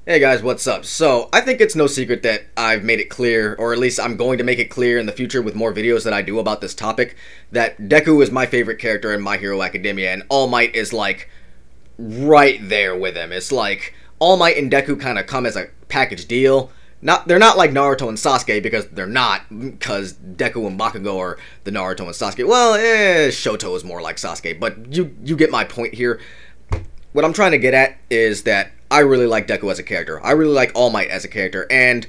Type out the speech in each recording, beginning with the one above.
Hey guys, what's up? So, I think it's no secret that I've made it clear, or at least I'm going to make it clear in the future with more videos that I do about this topic, that Deku is my favorite character in My Hero Academia, and All Might is like right there with him. It's like All Might and Deku kind of come as a package deal. They're not like Naruto and Sasuke, because they're not, because Deku and Bakugo are the Naruto and Sasuke. Well, Shoto is more like Sasuke, but you get my point here. What I'm trying to get at is that I really like Deku as a character. I really like All Might as a character, and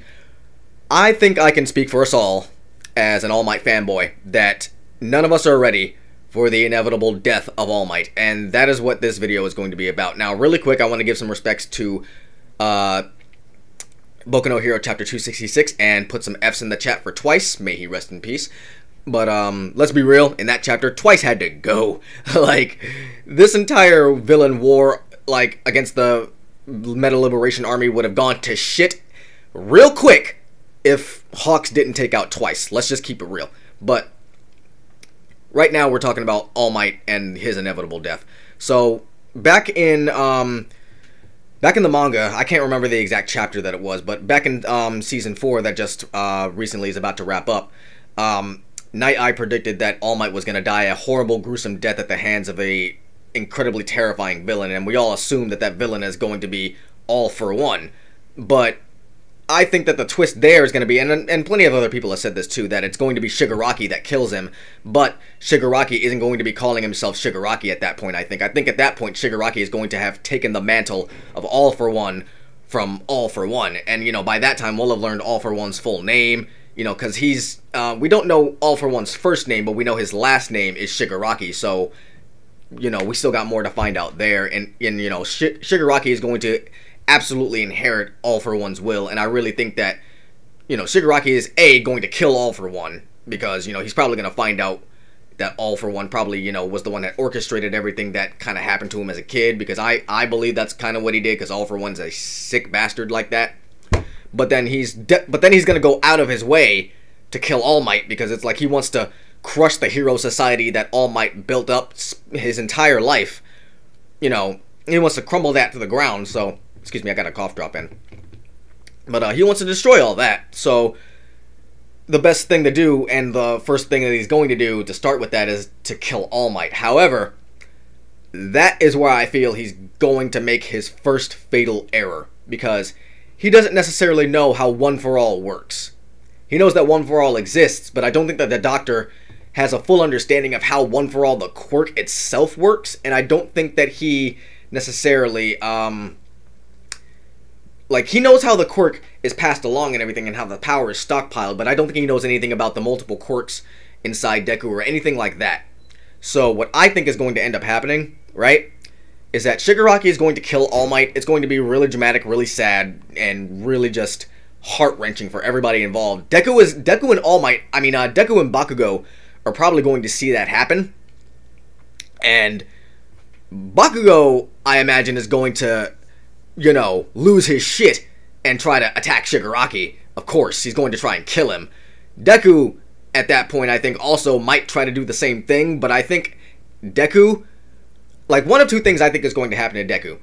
I think I can speak for us all as an All Might fanboy that none of us are ready for the inevitable death of All Might, and that is what this video is going to be about. Now, really quick, I want to give some respects to Boku no Hero Chapter 266 and put some F's in the chat for Twice. May he rest in peace. But let's be real, in that chapter, Twice had to go. Like, this entire villain war, like, against the Meta Liberation Army would have gone to shit real quick if Hawks didn't take out Twice. Let's just keep it real. But right now we're talking about All Might and his inevitable death. So back in the manga, I can't remember the exact chapter that it was, but back in season 4 that just recently is about to wrap up, Night Eye predicted that All Might was going to die a horrible, gruesome death at the hands of a incredibly terrifying villain, and we all assume that that villain is going to be All for One. But I think that the twist there is going to be, and plenty of other people have said this too, that it's going to be Shigaraki that kills him, but Shigaraki isn't going to be calling himself Shigaraki at that point, I think. I think at that point Shigaraki is going to have taken the mantle of All for One from All for One, and, you know, by that time we'll have learned All for One's full name, you know, because he's, we don't know All for One's first name, but we know his last name is Shigaraki, so, you know, we still got more to find out there, and you know, Shigaraki is going to absolutely inherit All for One's will, and I really think that, you know, Shigaraki is going to kill All for One, because, you know, he's probably going to find out that All for One probably, you know, was the one that orchestrated everything that kind of happened to him as a kid, because I believe that's kind of what he did, because All for One's a sick bastard like that. But then he's going to go out of his way to kill All Might, because it's like he wants to crush the hero society that All Might built up his entire life. You know, he wants to crumble that to the ground, so, excuse me, I got a cough drop in. But he wants to destroy all that, so the best thing to do, and the first thing that he's going to do to start with that, is to kill All Might. However, that is where I feel he's going to make his first fatal error, because he doesn't necessarily know how One for All works. He knows that One for All exists, but I don't think that the Doctor has a full understanding of how One for All, the quirk itself, works, and I don't think that he necessarily, like, he knows how the quirk is passed along and everything, and how the power is stockpiled, but I don't think he knows anything about the multiple quirks inside Deku or anything like that. So what I think is going to end up happening, right, is that Shigaraki is going to kill All Might. It's going to be really dramatic, really sad, and really just heart-wrenching for everybody involved. Deku and All Might, I mean, Deku and Bakugo are probably going to see that happen, and Bakugo, I imagine, is going to, you know, lose his shit and try to attack Shigaraki. Of course, he's going to try and kill him. Deku, at that point, I think also might try to do the same thing, but I think Deku, like, one of two things I think is going to happen to Deku.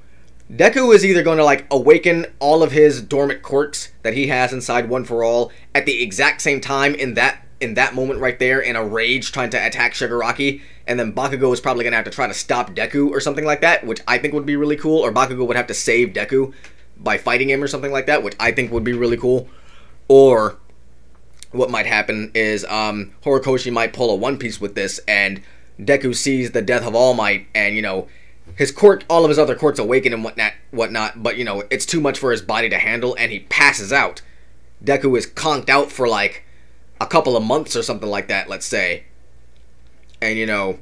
Deku is either going to, like, awaken all of his dormant quirks that he has inside One for All at the exact same time in that moment right there, in a rage trying to attack Shigaraki, and then Bakugo is probably going to have to try to stop Deku or something like that, which I think would be really cool, or Bakugo would have to save Deku by fighting him or something like that, which I think would be really cool. Or what might happen is Horikoshi might pull a One Piece with this, and Deku sees the death of All Might, and, you know, his quirk, all of his other quirks awaken and whatnot, but, you know, it's too much for his body to handle, and he passes out. Deku is conked out for, like, a couple of months or something like that, let's say. And, you know,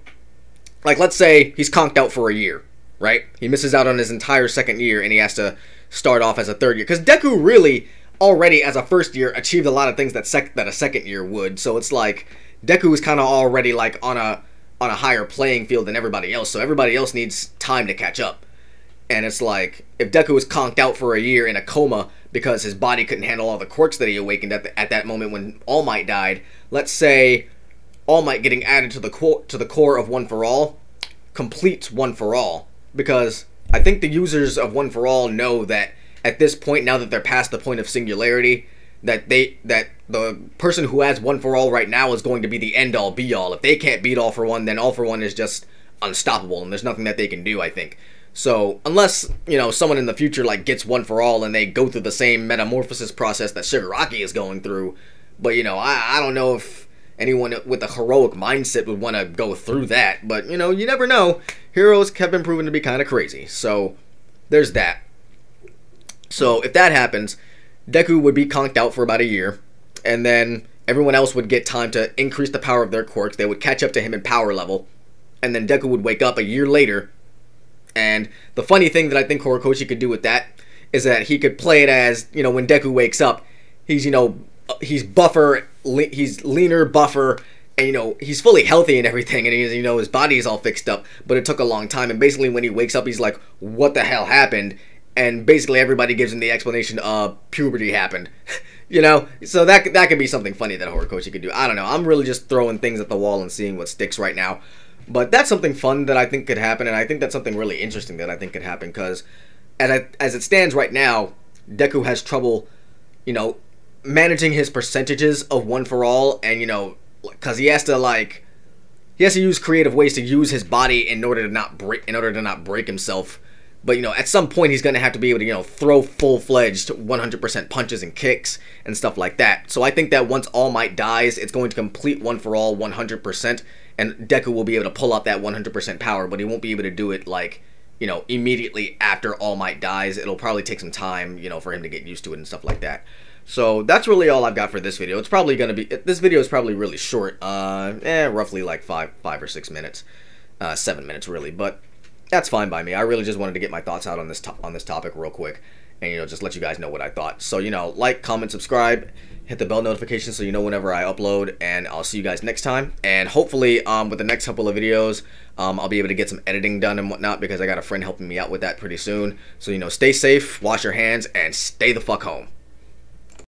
like, let's say he's conked out for a year, right? He misses out on his entire second year, and he has to start off as a third year. Because Deku really, already as a first year, achieved a lot of things that a second year would. So it's like, Deku is kind of already, like, on a higher playing field than everybody else. So everybody else needs time to catch up. And it's like, if Deku was conked out for a year in a coma because his body couldn't handle all the quirks that he awakened at that moment when All Might died, let's say All Might getting added to the core of One for All completes One for All, because I think the users of One for All know that at this point, now that they're past the point of singularity, that the person who has One For All right now is going to be the end all be all. If they can't beat All For One, then All For One is just unstoppable, and there's nothing that they can do, I think. So unless, you know, someone in the future like gets One For All and they go through the same metamorphosis process that Shigaraki is going through, but you know, I don't know if anyone with a heroic mindset would want to go through that. But you know, you never know. Heroes have been proven to be kind of crazy, so there's that. So if that happens, Deku would be conked out for about a year, and then everyone else would get time to increase the power of their quirks. They would catch up to him in power level, and then Deku would wake up a year later. And the funny thing that I think Horikoshi could do with that is that he could play it as, you know, when Deku wakes up, he's, you know, he's buffer, he's leaner, buffer, and, you know, he's fully healthy and everything, and he's, you know, his body is all fixed up, but it took a long time, and basically when he wakes up, he's like, what the hell happened? And basically everybody gives him the explanation of puberty happened. You know, so that could be something funny that Horikoshi could do. I don't know. I'm really just throwing things at the wall and seeing what sticks right now. But that's something fun that I think could happen, and I think that's something really interesting that I think could happen, because as it stands right now, Deku has trouble, you know, managing his percentages of One For All, and, you know, because he has to use creative ways to use his body in order to not break himself. But, you know, at some point he's going to have to be able to, you know, throw full-fledged 100% punches and kicks and stuff like that. So I think that once All Might dies, it's going to complete One For All 100%, and Deku will be able to pull out that 100% power, but he won't be able to do it, like, you know, immediately after All Might dies. It'll probably take some time, you know, for him to get used to it and stuff like that. So that's really all I've got for this video. It's probably going to be, this video is probably really short, roughly like 5 or 6 minutes, 7 minutes really, but that's fine by me. I really just wanted to get my thoughts out on this topic real quick, and, you know, just let you guys know what I thought. So, you know, like, comment, subscribe, hit the bell notification so you know whenever I upload, and I'll see you guys next time. And hopefully, with the next couple of videos, I'll be able to get some editing done and whatnot, because I got a friend helping me out with that pretty soon. So, you know, stay safe, wash your hands, and stay the fuck home.